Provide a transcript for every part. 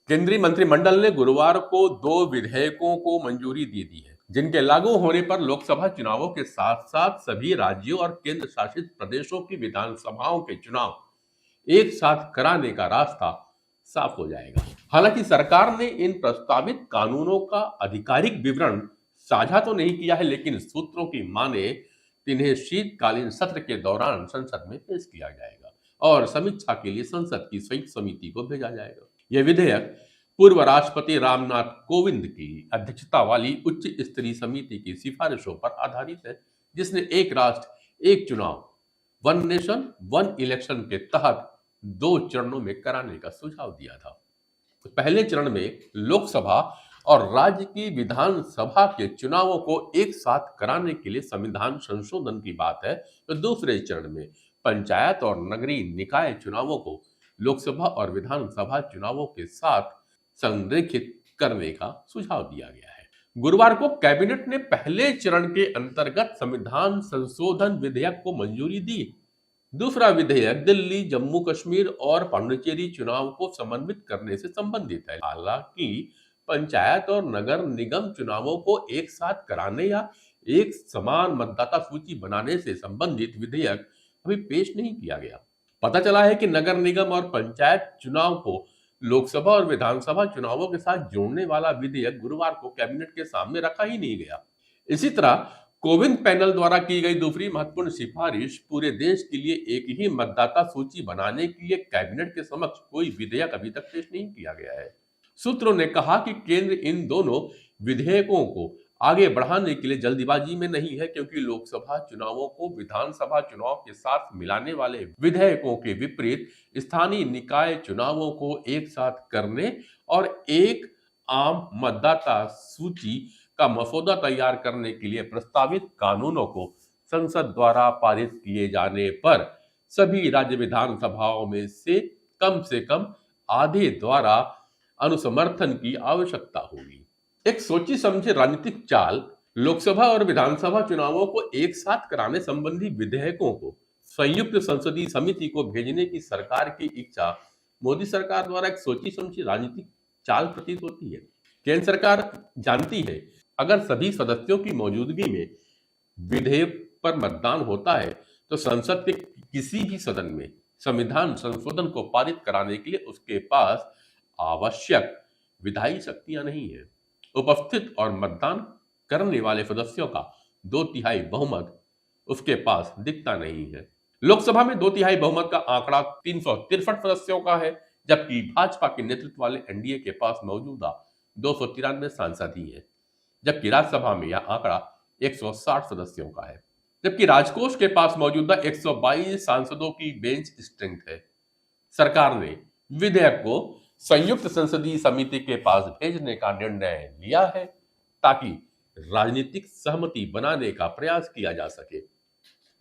केंद्रीय मंत्रिमंडल ने गुरुवार को 2 विधेयकों को मंजूरी दे दी है, जिनके लागू होने पर लोकसभा चुनावों के साथ-साथ सभी राज्यों और केंद्र शासित प्रदेशों की विधानसभाओं के चुनाव एक साथ कराने का रास्ता साफ हो जाएगा। हालांकि सरकार ने इन प्रस्तावित कानूनों का आधिकारिक विवरण साझा तो नहीं किया है, लेकिन सूत्रों की माने इन्हें शीतकालीन सत्र के दौरान संसद में पेश किया जाएगा और समीक्षा के लिए संसद की संयुक्त समिति को भेजा जाएगा। यह विधेयक पूर्व राष्ट्रपति रामनाथ कोविंद की अध्यक्षता वाली उच्च स्तरीय समिति की सिफारिशों पर आधारित है, जिसने एक राष्ट्र एक चुनाव, वन नेशन वन इलेक्शन के तहत 2 चरणों में कराने का सुझाव दिया था। पहले चरण में लोकसभा और राज्य की विधानसभा के चुनावों को एक साथ कराने के लिए संविधान संशोधन की बात है, तो दूसरे चरण में पंचायत और नगरीय निकाय चुनावों को लोकसभा और विधानसभा चुनावों के साथ संरेखित करने का सुझाव दिया गया है। गुरुवार को कैबिनेट ने पहले चरण के अंतर्गत संविधान संशोधन विधेयक को मंजूरी दी। दूसरा विधेयक दिल्ली, जम्मू कश्मीर और पांडिचेरी चुनाव को समन्वित करने से संबंधित है। हालांकि पंचायत और नगर निगम चुनावों को एक साथ कराने या एक समान मतदाता सूची बनाने से संबंधित विधेयक अभी पेश नहीं किया गया। पता चला है कि नगर निगम और पंचायत चुनाव को लोकसभा और विधानसभा चुनावों के साथ जोड़ने वाला विधेयक गुरुवार को कैबिनेट के सामने रखा ही नहीं गया। इसी तरह कोविंद पैनल द्वारा की गई दूसरी महत्वपूर्ण सिफारिश पूरे देश के लिए एक ही मतदाता सूची बनाने के लिए कैबिनेट के समक्ष कोई विधेयक अभी तक पेश नहीं किया गया है। सूत्रों ने कहा कि केंद्र इन दोनों विधेयकों को आगे बढ़ाने के लिए जल्दबाजी में नहीं है, क्योंकि लोकसभा चुनावों को विधानसभा चुनाव के साथ मिलाने वाले विधेयकों के विपरीत स्थानीय निकाय चुनावों को एक साथ करने और एक आम मतदाता सूची का मसौदा तैयार करने के लिए प्रस्तावित कानूनों को संसद द्वारा पारित किए जाने पर सभी राज्य विधानसभाओं में से कम आधे द्वारा अनुसमर्थन की आवश्यकता होगी। एक सोची समझी राजनीतिक चाल लोकसभा और विधानसभा चुनावों को एक साथ कराने संबंधी विधेयकों को संयुक्त संसदीय समिति को भेजने की सरकार की इच्छा मोदी सरकार द्वारा एक सोची समझी राजनीतिक चाल प्रतीत होती है। केंद्र सरकार जानती है, अगर सभी सदस्यों की मौजूदगी में विधेयक पर मतदान होता है तो संसद के किसी भी सदन में संविधान संशोधन को पारित कराने के लिए उसके पास आवश्यक विधायी शक्तियां नहीं है। उपस्थित और मतदान करने वाले सदस्यों का 2/3 बहुमत उसके पास दिखता नहीं है। लोकसभा में 2/3 बहुमत का आंकड़ा 363 सदस्यों का है, जबकि भाजपा के नेतृत्व वाले एनडीए के पास मौजूदा 293 सांसद ही है, जबकि राज्यसभा में यह आंकड़ा 160 सदस्यों का है, जबकि राजकोष के पास मौजूदा 122 सांसदों की बेंच स्ट्रेंथ है। सरकार ने विधेयक को संयुक्त संसदीय समिति के पास भेजने का निर्णय लिया है ताकि राजनीतिक सहमति बनाने का प्रयास किया जा सके।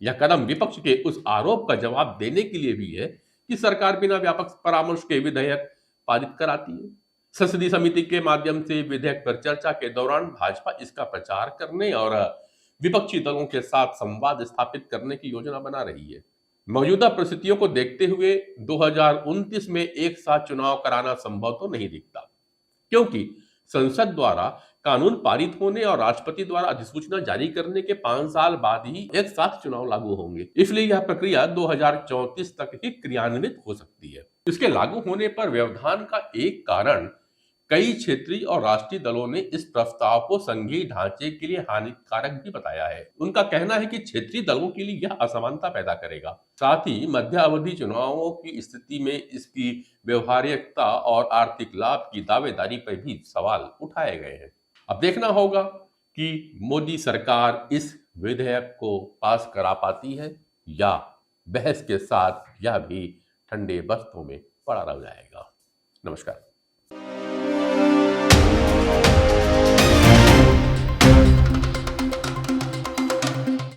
यह कदम विपक्ष के उस आरोप का जवाब देने के लिए भी है कि सरकार बिना व्यापक परामर्श के विधेयक पारित कराती है। संसदीय समिति के माध्यम से विधेयक पर चर्चा के दौरान भाजपा इसका प्रचार करने और विपक्षी दलों के साथ संवाद स्थापित करने की योजना बना रही है। मौजूदा परिस्थितियों को देखते हुए 2029 में एक साथ चुनाव कराना संभव तो नहीं दिखता, क्योंकि संसद द्वारा कानून पारित होने और राष्ट्रपति द्वारा अधिसूचना जारी करने के 5 साल बाद ही एक साथ चुनाव लागू होंगे। इसलिए यह प्रक्रिया 2034 तक ही क्रियान्वित हो सकती है। इसके लागू होने पर व्यवधान का एक कारण कई क्षेत्रीय और राष्ट्रीय दलों ने इस प्रस्ताव को संघीय ढांचे के लिए हानिकारक भी बताया है। उनका कहना है कि क्षेत्रीय दलों के लिए यह असमानता पैदा करेगा। साथ ही मध्य अवधि चुनावों की स्थिति में इसकी व्यवहार्यता और आर्थिक लाभ की दावेदारी पर भी सवाल उठाए गए हैं। अब देखना होगा कि मोदी सरकार इस विधेयक को पास करा पाती है या बहस के साथ यह भी ठंडे बस्त्रों में पड़ा रह जाएगा। नमस्कार।